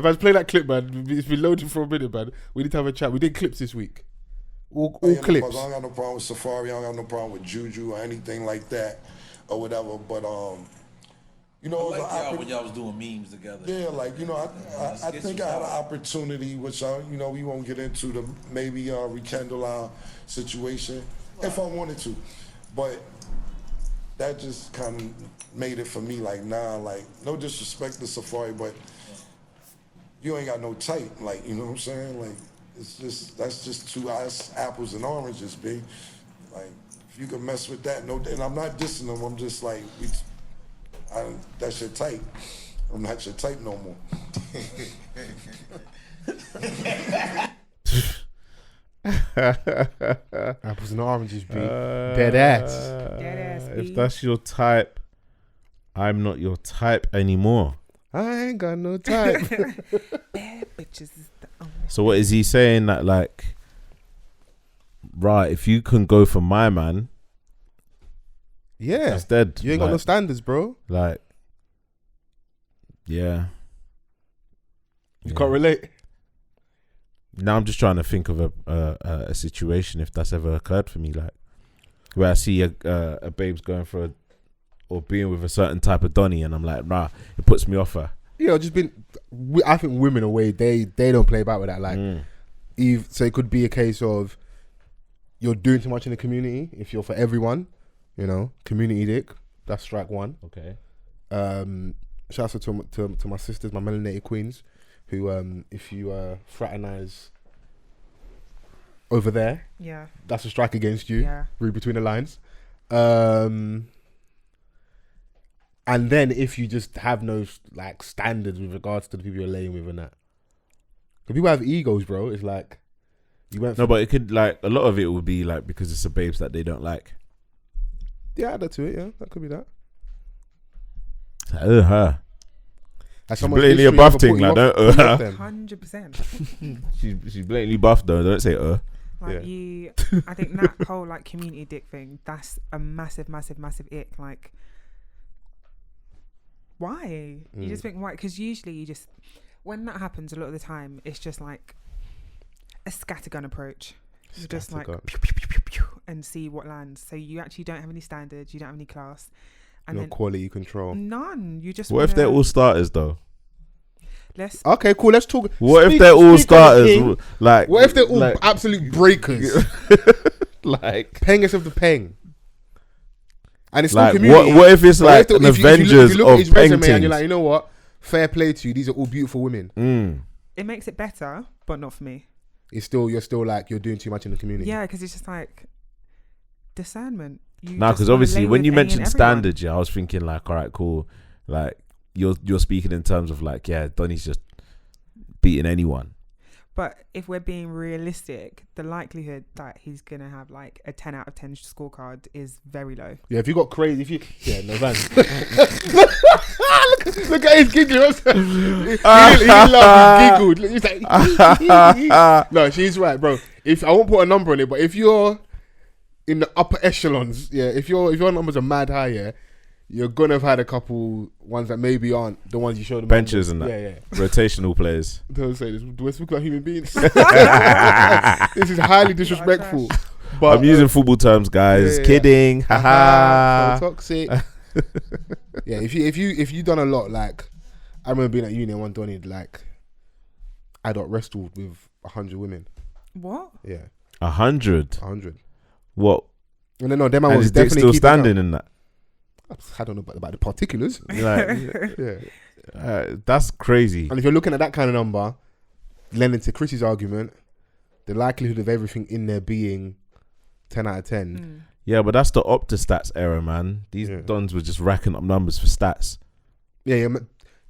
Man, play that clip, man. It's been loaded for a minute, man. We need to have a chat. We did clips this week. All clips. I don't got no problem with Safaree. I don't got no problem with Juju or anything like that or whatever. But you know, I like y'all when y'all was doing memes together. Yeah, like, you know, I think I had an opportunity, which you know, we won't get into, to maybe rekindle our situation if I wanted to, but that just kind of made it for me like, nah, like, no disrespect to Safaree, but you ain't got no type, like, you know what I'm saying? Like, it's just, that's just two apples and oranges, B. Like, if you can mess with that, no, and I'm not dissing them, I'm just like, that's your type. I'm not your type no more. Apples and oranges, B. Dead ass. If that's your type, I'm not your type anymore. I ain't got no type. Bad bitches is the only. So what is he saying? That like, right, if you can go for my man, yeah, that's dead. You ain't got no standards, bro. Like, yeah. You can't relate. Now I'm just trying to think of a situation if that's ever occurred for me, like where I see a babe's going for or being with a certain type of Donny, and I'm like, nah, it puts me off her. Yeah, just been. I think women away, they don't play about with that. Like, so it could be a case of you're doing too much in the community. If you're for everyone, you know, community dick. That's strike one. Okay. Shout out to my sisters, my melanated queens, who if you fraternize over there, yeah, that's a strike against you. Yeah. Read between the lines. And then if you just have no like standards with regards to the people you're laying with and that, because people have egos, bro. It's like you went. No, but it could like a lot of it would be like because it's the babes that they don't like. Yeah, add that to it. Yeah, that could be that. Her. That's she's blatantly a buff thing, like don't 100%. She's blatantly buff though. Don't say Like I think that whole like community dick thing, that's a massive ick. Like, why? You just think why? Because usually you just, when that happens, a lot of the time it's just like a scattergun approach. You just like pew, pew, pew, pew, pew, and see what lands. So you actually don't have any standards. You don't have any class. And no quality control. None. You just. What if they're all starters though? Okay, cool. Let's talk. What if they're all starters? Like, what if they're all like, absolute breakers? Like pengest of the peng. And it's like, still community. What if it's like an Avengers if you look at his of resume peng and you're like, you know what? Fair play to you. These are all beautiful women. It makes it better, but not for me. You're still like you're doing too much in the community. Yeah, because it's just like discernment. Because obviously when you mentioned standards, yeah, I was thinking like, all right, cool. Like you're speaking in terms of like, yeah, Donny's just beating anyone. But if we're being realistic, the likelihood that he's gonna have like a 10 out of 10 scorecard is very low. Yeah, if you got crazy, no Vans. look at his giggling. He laughed, he giggled. He's like, no, she's right, bro. If I won't put a number on it, but if you're in the upper echelons, yeah, if your numbers are mad high, yeah, you're gonna have had a couple ones that maybe aren't the ones you showed them. Benches and that. Yeah. Rotational players. Don't say this. Do we speak like human beings? This is highly disrespectful. But I'm using football terms, guys. Yeah. Kidding. Haha. So toxic. Yeah, if you done a lot, like I remember being at uni and one Donny like adult wrestled with 100 women. What? Yeah. 100. What? No, them I was definitely still standing in that. I don't know about the particulars. Like, yeah, that's crazy. And if you're looking at that kind of number, lending to Chrissy's argument, the likelihood of everything in there being 10 out of 10. Yeah, but that's the Opta stats era, man. These dons were just racking up numbers for stats. Yeah.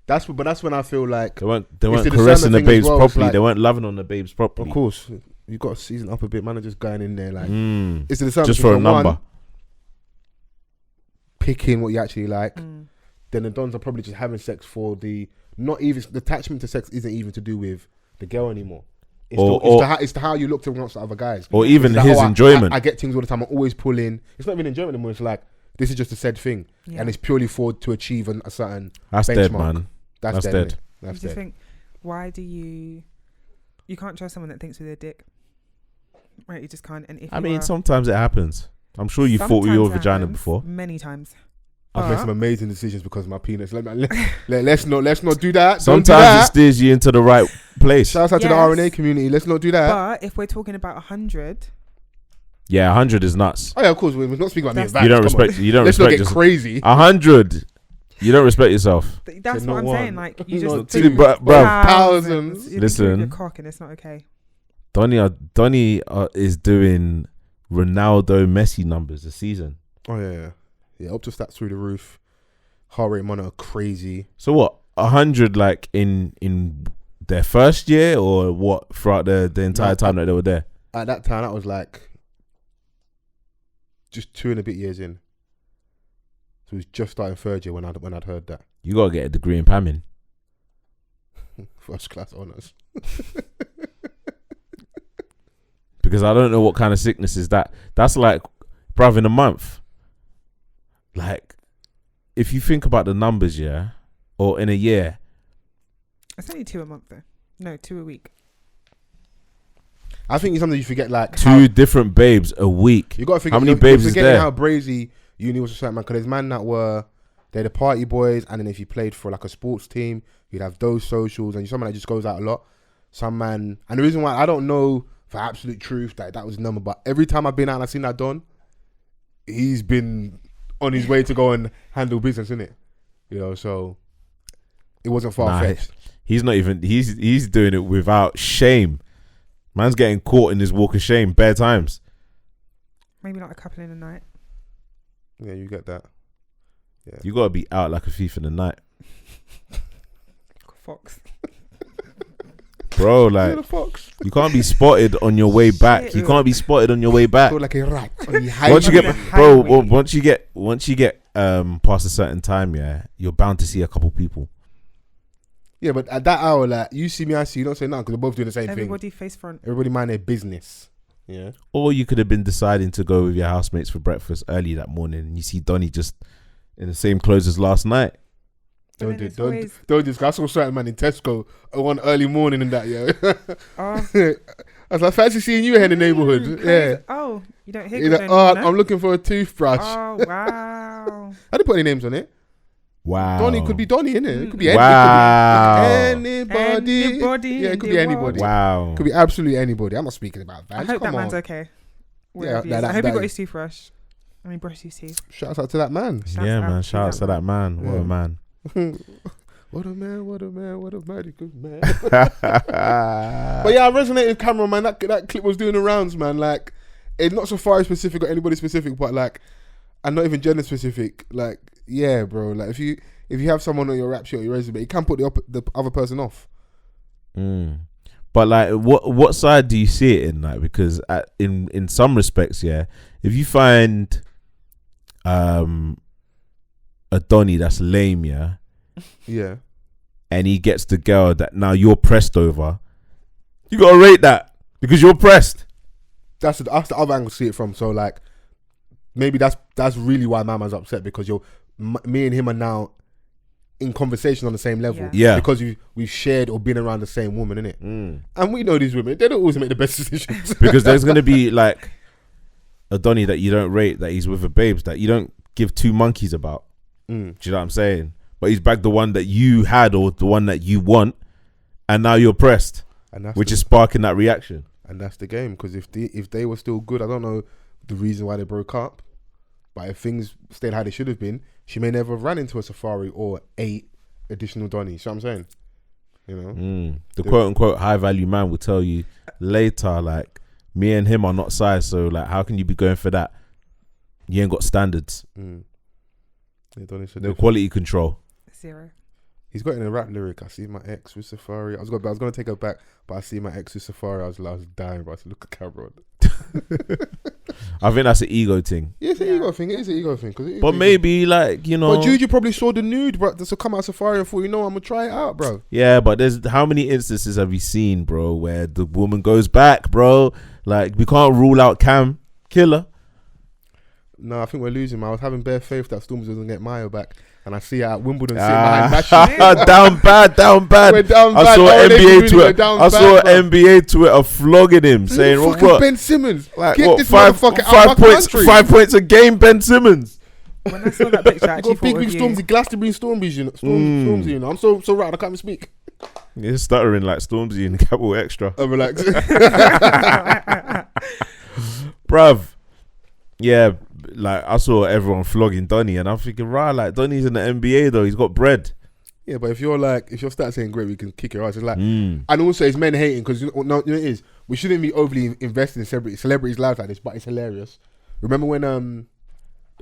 That's when I feel like they weren't caressing the babes properly. Like, they weren't loving on the babes properly. Of course, you got to season up a bit. Man, are just going in there like it's the just for a number. One, picking what you actually like. Then the dons are probably just having sex for the attachment to sex isn't even to do with the girl anymore. It's to how you look to amongst the other guys, or even his enjoyment. I get things all the time. I always pull in. It's not even enjoyment anymore. It's like this is just a said thing, and it's purely to achieve a certain. That's benchmark. dead, man. That's dead. That's dead. Think Why do you can't trust someone that thinks with their dick? Right, you just can't. And if I mean, sometimes it happens. I'm sure you fought with your vagina before. Many times. I've made some amazing decisions because of my penis. Let's not do that. Sometimes it steers you into the right place. Shout out to the RNA community. Let's not do that. But if we're talking about 100, yeah, 100 is nuts. Oh yeah, of course. We're not speaking about me. You don't respect. You don't Let's respect. not get crazy. 100. You don't respect yourself. that's what I'm saying. Like you just Not think two, thousands. You're Listen, your cock and it's not okay. Donny is doing Ronaldo Messi numbers this season. Oh yeah. Up to stats through the roof. Heart rate monitor crazy. So what? 100 like in their first year or what throughout the entire time that they were there? At that time, that was like just 2 and a bit years in. So it was just starting third year when I'd heard that. You gotta get a degree in pamming. First class honours. Because I don't know what kind of sickness is that. That's like, bruv, in a month. Like, if you think about the numbers, yeah, or in a year. It's only 2 a month though. No, 2 a week. I think it's something you forget, like 2 different babes a week. You got to forget how many you're babes is forgetting there? how brazy uni was a certain man. Because there's man that were they're the party boys, and then if you played for like a sports team, you'd have those socials, and you're someone that just goes out a lot. Some man, and the reason why I don't know for absolute truth that was the number, but every time I've been out and I've seen that Don, he's been on his way to go and handle business, innit? You know, so it wasn't far fetched. He's not even. He's doing it without shame. Man's getting caught in his walk of shame bare times. Maybe not a couple in a night. Yeah, you get that. Yeah, You gotta be out like a thief in the night, Fox. bro. Like the fox. you can't be spotted on your way back. You can't be spotted on your way back. Feel like a rat. Once you get, bro, once you get past a certain time, yeah, you're bound to see a couple people. Yeah, but at that hour, like you see me, I see you. Don't say nothing because we're both doing the same Everybody thing. face front. Everybody mind their business. Yeah. Or you could have been deciding to go with your housemates for breakfast early that morning, and you see Donny just in the same clothes as last night. Don't just. I saw certain man in Tesco one early morning and that. Yeah. I was like, fancy seeing you here in the neighborhood. Yeah. Oh, you don't hear. He's like, I'm looking for a toothbrush. Oh wow. I didn't put any names on it. Wow. Donny could be Donny, innit? It could be anybody. Yeah, it could be anybody. Wow. Could be absolutely anybody. I'm not speaking about that. I hope that man's okay. Yeah, I hope he got his toothbrush. I mean, brush his teeth. Shout out to that man. Shout out to that man. Yeah. What a man. What a man, what a man, what a mighty good man. But yeah, I resonate with Cameron, man. That clip was doing the rounds, man. Like, it's not Safaree specific or anybody specific, but like, and not even gender specific. Like, yeah, bro. Like, if you have someone on your rap sheet or your resume, you can put the other person off. But like, what side do you see it in? Like, because in some respects, yeah, if you find a Donny that's lame, yeah, and he gets the girl that now you're pressed over, you gotta rate that because you're pressed. That's the other angle to see it from. So like, maybe that's really why my man's upset, because me and him are now in conversation on the same level. Yeah. Because we've shared or been around the same woman, innit? And we know these women, they don't always make the best decisions. Because there's gonna be like a Donny that you don't rate, that he's with a babes that you don't give two monkeys about. Do you know what I'm saying? But he's back the one that you had or the one that you want, and now you're pressed, which is sparking that reaction. And that's the game, because if they were still good, I don't know the reason why they broke up, but if things stayed how they should have been, she may never have ran into a Safaree or 8 additional Donnies. See what I'm saying? You know, the quote unquote high value man will tell you later, like, me and him are not size, so like, how can you be going for that? You ain't got standards. Yeah, No quality control. 0. He's got in a rap lyric, I see my ex with Safaree. I was gonna take her back, but I see my ex with Safaree. I was dying, but I said, look at Cameron. I think that's an ego thing. Yeah, it's an ego thing. It is an ego thing. But maybe, like, you know. But Juju probably saw the nude, bro. So come out Safaree and thought, you know, I'm gonna try it out, bro. Yeah, but there's how many instances have you seen, bro, where the woman goes back, bro? Like, we can't rule out Cam Killer. No, I think we're losing, man. I was having bare faith that Storms was gonna get Maya back. and I see her at Wimbledon sitting behind that shit. down bad. We're down I bad. saw Oh, they NBA really Twitter. go down I saw bad, bro. NBA Twitter flogging him, saying Fucking what? Ben Simmons. Like Get what? this motherfucker out of my country. 5 points a game, Ben Simmons. When I saw that picture, I You actually got big thought of you. Stormzy, Glastonbury Stormzy, you know. Stormzy, you know. I'm so right. I can't even speak. He's stuttering like Stormzy in Capital Extra. Oh, relax. Bruv. Yeah, like I saw everyone flogging Donny, and I'm thinking, right, like Donny's in the NBA though. He's got bread. Yeah, but if your stats ain't great, we can kick your ass. It's like, and also it's men hating because you know what it is. We shouldn't be overly invested in celebrities' lives like this, but it's hilarious. Remember when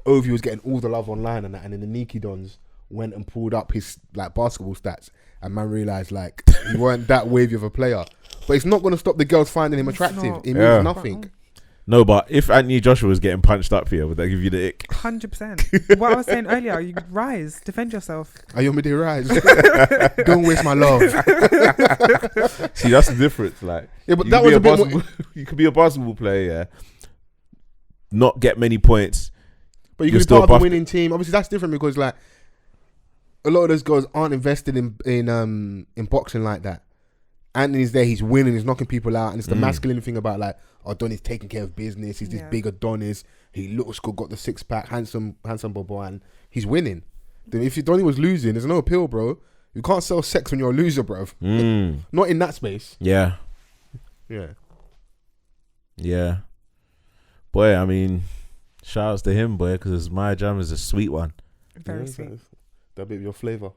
Ovi was getting all the love online and that, and then the Nike Dons went and pulled up his like basketball stats, and man realized like he weren't that wavy of a player. But it's not going to stop the girls finding him attractive. not. It means nothing. No, but if Anthony Joshua was getting punched up here, would that give you the ick? 100%. What I was saying earlier, you rise, defend yourself. Are you on me to rise? Don't waste my love. See, that's the difference. Like, Yeah, but you that could was be a bit more. you could be a basketball player, yeah, not get many points. But you You're could be still part of the buffed. winning team. Obviously, that's different because like a lot of those girls aren't invested in boxing like that. Anthony's there, he's winning, he's knocking people out, and it's the masculine thing about like, oh, Donny's taking care of business. He's this big Adonis. He looks good, got the six pack, handsome bobo, and he's winning. Then if Donny was losing, there's no appeal, bro. You can't sell sex when you're a loser, bro. Not in that space. Yeah, Yeah. Boy, I mean, shout outs to him, boy, because my jam is a sweet one. Very sweet. That bit of your flavour.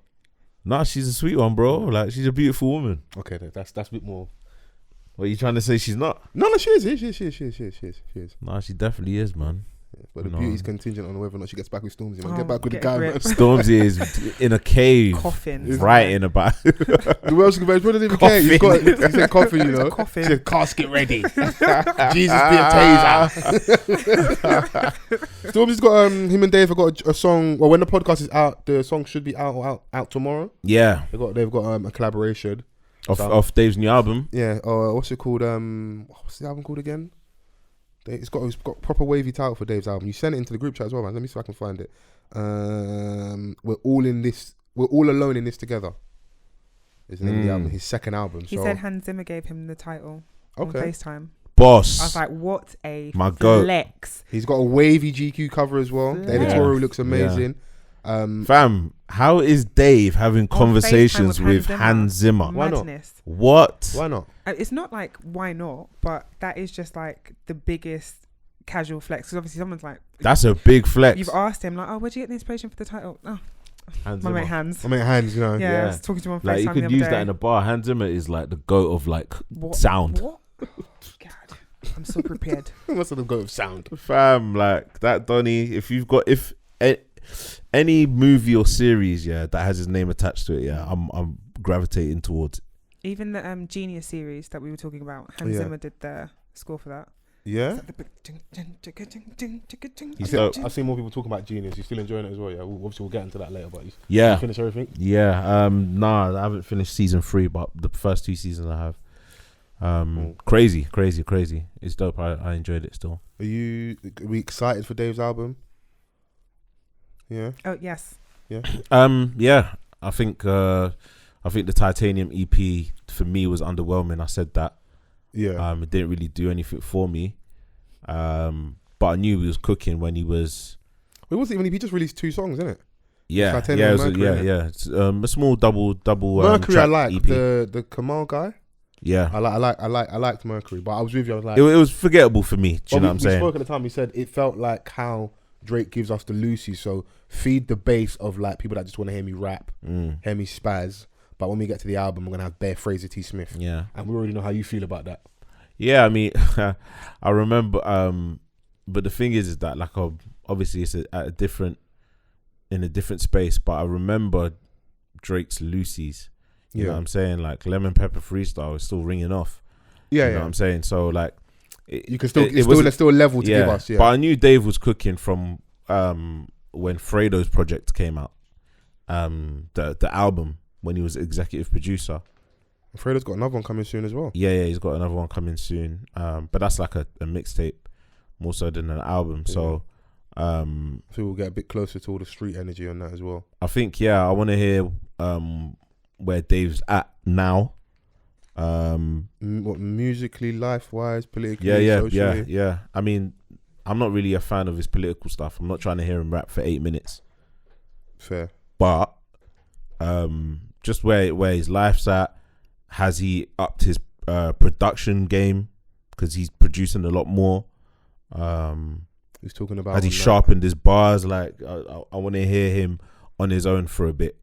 Nah, she's a sweet one, bro. Like, she's a beautiful woman. Okay, that's a bit more. What are you trying to say? She's not? No, she is. Nah, she definitely is, man. But the beauty's contingent on whether or not she gets back with Stormzy. Man. Oh, Get back with the get guy, gripped. man. Stormzy is in a cave, Coffin. writing about. The world's going to even care. He's got, he said coffin, you know. Coffin. He said casket ready. Jesus be a taser. Stormzy's got him and Dave have got a song. Well, when the podcast is out, the song should be out tomorrow. Yeah, They've got a collaboration off Dave's new album. Yeah. What's it called? What's the album called again? It's got proper wavy title for Dave's album. You sent it into the group chat as well, man. Let me see if I can find it. We're all in this. We're all alone in this together. Is the name of the album. His second album. He said Hans Zimmer gave him the title on FaceTime. Boss. I was like, what a My goat. flex. He's got a wavy GQ cover as well. The editorial looks amazing. Fam, how is Dave having conversations FaceTime with Hans Zimmer? Why not? Madness. What? Why not? It's not like why not, but that is just like the biggest casual flex. Because obviously someone's like, That's a big flex. you've asked him like, oh, where'd you get the inspiration for the title? Oh, Hans my Zimmer. mate Hans. I mean, hands, you know. Yeah, I was talking to him on FaceTime Like, you the could other use day. that in a bar. Hans Zimmer is like the goat of like What? sound. What? God, I'm so prepared. What's the go of sound? Fam, like that Donny, if any movie or series, yeah, that has his name attached to it, yeah, I'm gravitating towards it. Even the Genius series that we were talking about, Hans Zimmer did the score for that. Yeah. He dope. I've seen more people talking about Genius. You're still enjoying it as well, yeah. Obviously, we'll get into that later. But Yeah. you finish everything. Yeah, nah, I haven't finished season 3, but the first 2 seasons I have. Crazy. It's dope. I enjoyed it still. Are we excited for Dave's album? Yeah. Oh yes. Yeah. Yeah. I think the Titanium EP for me was underwhelming. I said that. Yeah. It didn't really do anything for me. But I knew he was cooking when he was. It wasn't even. He just released 2 songs, isn't it? Yeah, Titanium yeah, it was Mercury, yeah. It's, a small double. Mercury, I track like EP. the Kamal guy. Yeah, I liked Mercury, but I was with you. I was like, it was forgettable for me. Do you know what I'm saying? We spoke at the time. He said it felt like how Drake gives us the Lucy. So feed the base of like people that just want to hear me rap, hear me spaz. But when we get to the album, I'm gonna have bare Fraser T. Smith. Yeah, and we already know how you feel about that. Yeah, I mean, I remember. But the thing is that like obviously it's in a different space. But I remember Drake's Lucy's. You know what I'm saying? Like Lemon Pepper Freestyle is still ringing off. Yeah, you know what I'm saying? So like, you can still there's still a level to give us. Yeah, but I knew Dave was cooking from when Fredo's project came out, the album when he was executive producer. Fredo's got another one coming soon as well. Yeah, he's got another one coming soon. But that's like a mixtape more so than an album. So So we'll get a bit closer to all the street energy on that as well. I think, I want to hear where Dave's at now. What, musically, life-wise, politically, socially? socially? Yeah. I mean, I'm not really a fan of his political stuff. I'm not trying to hear him rap for 8 minutes. Fair. But just where his life's at, has he upped his production game? Because he's producing a lot more. He's talking about. Has he sharpened his bars? Like I want to hear him on his own for a bit.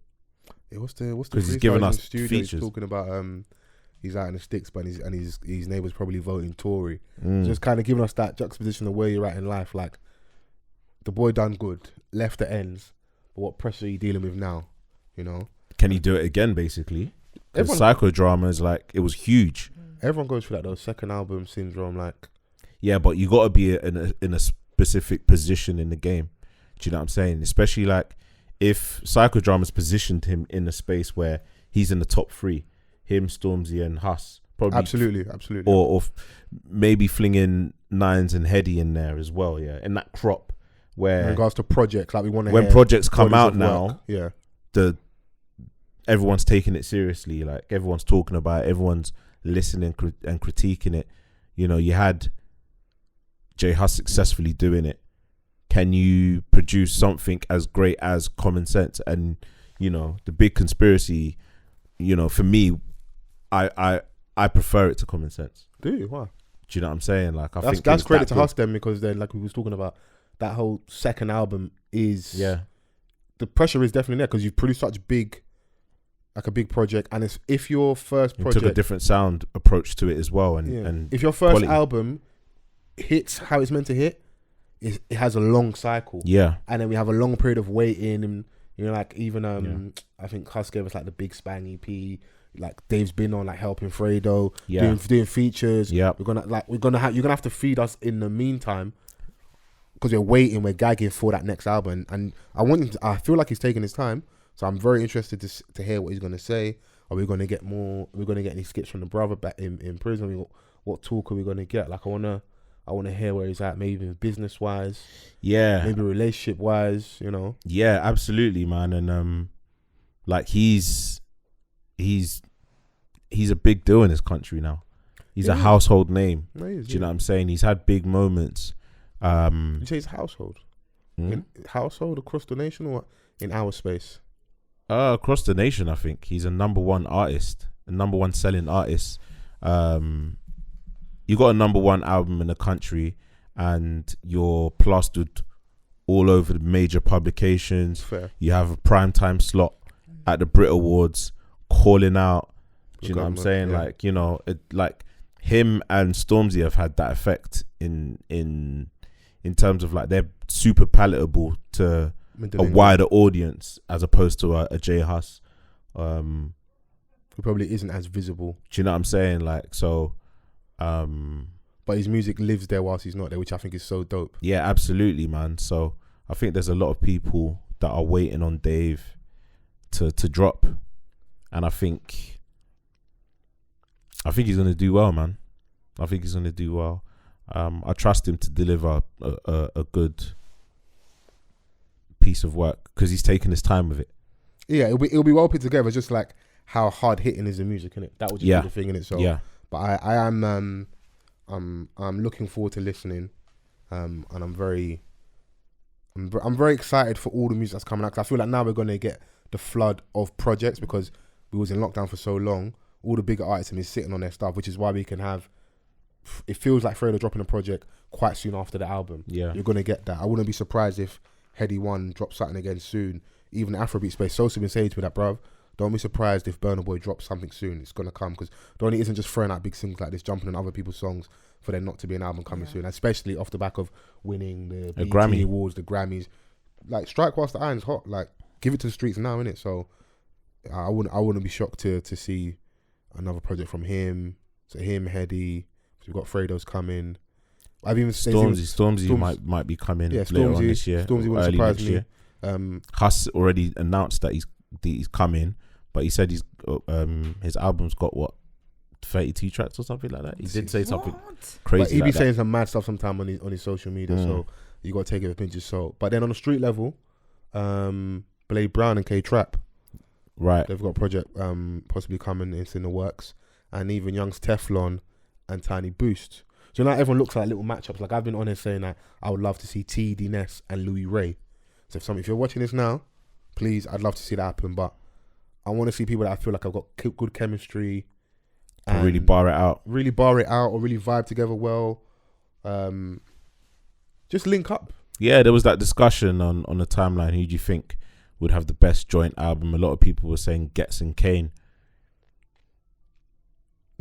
Yeah, what's the? Because he's giving us studio? features. He's talking about he's out in the sticks, but his neighbour's probably voting Tory. Just kind of giving us that juxtaposition of where you're at in life. Like, the boy done good, left the ends, but what pressure are you dealing with now? You know, can he do it again? Basically, because Psychodrama is like, it was huge. Everyone goes through that though. Second album syndrome, like. Yeah, but you got to be in a specific position in the game. Do you know what I'm saying? Especially like if Psychodrama's positioned him in a space where he's in the top 3, him, Stormzy, and Huss. Probably absolutely. Or maybe flinging Nines and Heady in there as well. Yeah, in that crop where in regards to projects, like we want to. When projects come out now, work. everyone's taking it seriously. Like everyone's talking about it, everyone's listening and critiquing it. You know, you had J Huss successfully doing it. Can you produce something as great as Common Sense? And you know, the Big Conspiracy, you know, for me, I prefer it to Common Sense. Do you? Why? Do you know what I'm saying? Like, I think that's credit to Huss then, because then, like we was talking about, that whole second album is the pressure is definitely there because you've produced such a big project, and it's if your first project took a different sound approach to it as well, and if your first quality. album hits how it's meant to hit, it has a long cycle, and then we have a long period of waiting, and you know, like even I think Huss gave us like the Big Spang EP, like Dave's been on like helping Fredo, doing features. You're gonna have to feed us in the meantime, because we're gagging for that next album, and I feel like he's taking his time, so I'm very interested to hear what he's gonna say. Are we gonna get more? Are we gonna get any skits from the brother back in prison? What talk are we gonna get? Like I want to hear where he's at, maybe business wise, maybe relationship wise, you know. Yeah, absolutely, man. And like he's a big deal in this country now. He's a household name. Do you know what I'm saying? He's had big moments. You say it's household, household across the nation, or in our space? Across the nation, I think he's a number 1 artist, a number 1 selling artist. You got a number 1 album in the country, and you're plastered all over the major publications. Fair. You have a primetime slot at the Brit Awards, calling out. Do you know what I'm saying? Yeah. Like, you know, like him and Stormzy have had that effect in terms of like they're super palatable to a wider audience as opposed to a J Huss, who probably isn't as visible. Do you know what I'm saying? Like, so. But his music lives there whilst he's not there, which I think is so dope. Yeah, absolutely, man. So I think there's a lot of people that are waiting on Dave to drop, and I think he's gonna do well, man. I think he's gonna do well. I trust him to deliver a good piece of work because he's taken his time with it. Yeah, it'll be well put together. Just like how hard hitting is the music, innit? That would just be the thing, innit? So yeah. But I am I'm looking forward to listening, and I'm very excited for all the music that's coming out. 'Cause I feel like now we're gonna get the flood of projects because we was in lockdown for so long. All the bigger artists have been sitting on their stuff, which is why we can have. It feels like Fredo dropping a project quite soon after the album. Yeah, you're gonna get that. I wouldn't be surprised if Heady One drops something again soon. Even Afrobeat space, Sosa been saying to me that, bruv, don't be surprised if Burna Boy drops something soon. It's gonna come because Donny isn't just throwing out big singles like this, jumping on other people's songs for there not to be an album coming soon, especially off the back of winning the Grammy Awards, the Grammys. Like, strike whilst the iron's hot. Like, give it to the streets now, innit? So I wouldn't be shocked to see another project from him. So him, Heady. So we've got Fredo's coming. I've even Stormzy might be coming later on this year. Stormzy wouldn't surprise me. Year. Huss already announced that he's coming, but he said his album's got 32 tracks or something like that. He did say something crazy. But he be saying some mad stuff sometime on his social media. So you got to take it with a pinch of salt. But then on the street level, Blade Brown and K-Trap, right? They've got a project possibly coming. It's in the works, and even Young's Teflon and Tiny Boost. So now everyone looks at little matchups. Like I've been on here saying that I would love to see TD Ness and Louis Ray. So if you're watching this now, please, I'd love to see that happen. But I want to see people that I feel like I've got good chemistry. And really bar it out. Really bar it out or really vibe together well. Just link up. Yeah, there was that discussion on the timeline. Who do you think would have the best joint album? A lot of people were saying Gets and Kane.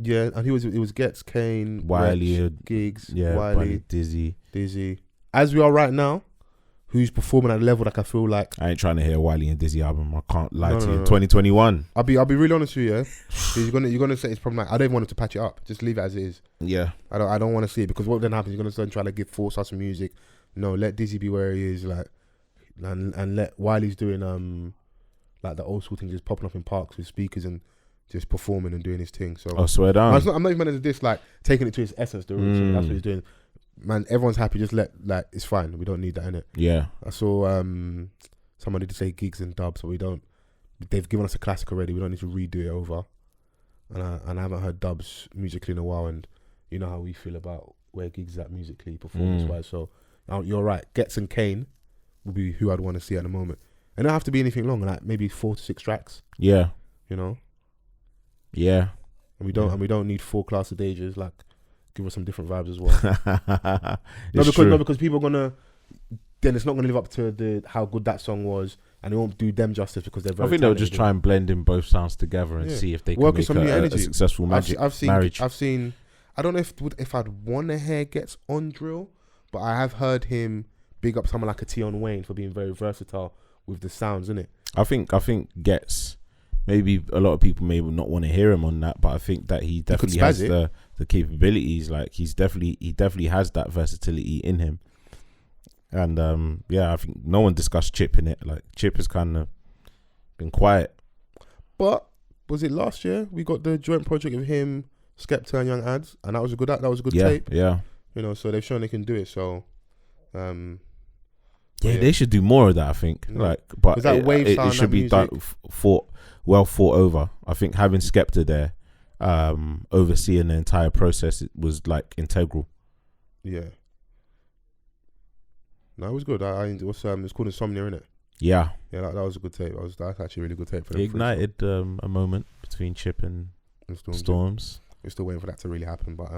Yeah, and it was Gets, Kane, Wiley, Gigs, yeah, Wiley, Dizzy. As we are right now, who's performing at a level like I feel like I ain't trying to hear a Wiley and Dizzy album. I can't lie to you. 2021. I'll be really honest with you, yeah. You're gonna say it's problematic. I don't want him to patch it up. Just leave it as it is. Yeah. I don't want to see it because what then happens? You're gonna start trying to force us some music. No, let Dizzy be where he is, like, and let Wiley's doing like the old school thing, just popping up in parks with speakers and just performing and doing his thing. So I swear down. I'm not even meant to this, like taking it to its essence. That's what he's doing. Man, everyone's happy. Just it's fine. We don't need that in it. Yeah. I saw somebody to say gigs and dubs, but they've given us a classic already. We don't need to redo it over. And I haven't heard dubs musically in a while, and you know how we feel about where gigs is at musically, performance wise. So you're right. Gets and Kane will be who I'd want to see at the moment. And it don't have to be anything long, like maybe 4 to 6 tracks. Yeah. You know. Yeah. And we don't need 4 Class of Dangers. Like, give us some different vibes as well. because people are gonna. Then it's not gonna live up to how good that song was, and it won't do them justice because they're very. I think they'll just try and blend in both sounds together and see if they can make a successful marriage. I've seen. I don't know if I'd want to hear Gets on drill, but I have heard him big up someone like a Tion Wayne for being very versatile with the sounds, innit? I think Gets. Maybe a lot of people may not want to hear him on that, but I think that he definitely has the capabilities. Like he definitely has that versatility in him. And I think no one discussed Chip in it. Like Chip has kind of been quiet. But was it last year we got the joint project of him, Skepta and Young Ads, and that was a good tape. Yeah. You know, so they've shown they can do it. So, they should do more of that. I think. Yeah. Like, but is that wave sound? It should be done well thought over. I think having Skepta there, overseeing the entire process, it was like integral. Yeah. No, it was good. It's called Insomnia, innit? Yeah. Yeah, that was a good tape. That's actually a really good tape for them. It ignited a moment between Chip and Storms. We're still waiting for that to really happen, but